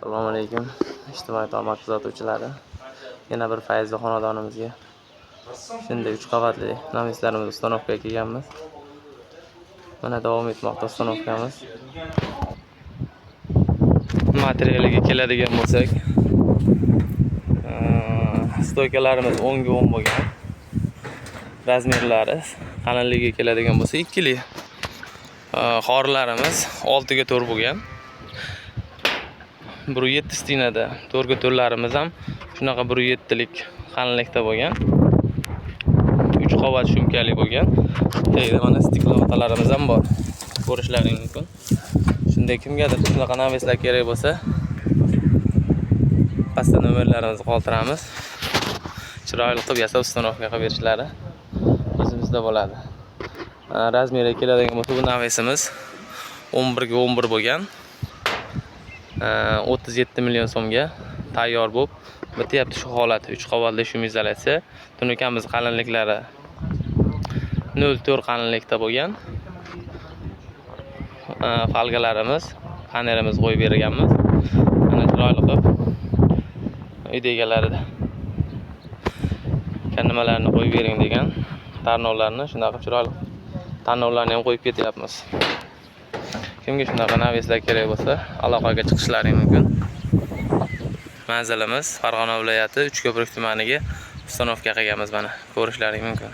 Assalomu alaykum. Ijtimoiy tarmoq kuzatuvchilari. Yana bir fayzli xonadonimizga shunday 3 qavatli navislarimiz ustanovkaga kelganmiz. Mana davom etmoqda ustanovkamiz. Materialiga keladigan bo'lsak, stoykalarimiz 10 ga 10 bo'lgan. Razmerlari qalinligiga keladigan bo'lsa 2 li. Xorlarimiz 6 ga 4 bo'lgan. 1.7 stinada 4 ga 4larimiz ham shunaqa 1.7 lik qalinlikda bo'lgan. 3 qavat shumkali bo'lgan. Tagida mana stiklovalarimiz ham bor. Ko'rishlaring mumkin. Shunday kimgadir shunaqa navislar kerak bo'lsa, pastda nomerlarimizni qoldiramiz. Chiroyli qilib yasab ustanovka qilib berishlari o'zimizda bo'ladi. Razmeriga keladigan bo'lsa, bu navisimiz 11 ga 11 bo'lgan. 37 million so'mga tayyor bo'lib bityapti shu holati. 3 qavatli shumizolyatsiya. Tunukamız qalinliklari 0.4 qalinlikda bo'lgan. Falgalarimiz, panerimiz qo'yib berganmiz. Mana chiroyli qilib uyda egalarida nimalarni qo'yib bering degan tarnovlarni shunaqa chiroyli tarnovlarni ham qo'yib ketyapmiz. Kimga shunaqa navislar kerak bo'lsa, aloqaga chiqishlaring mumkin. Manzilimiz Farg'ona viloyati Uchko'prik tumaniga ustanovka qilganmiz, mana ko'rishlaring mumkin.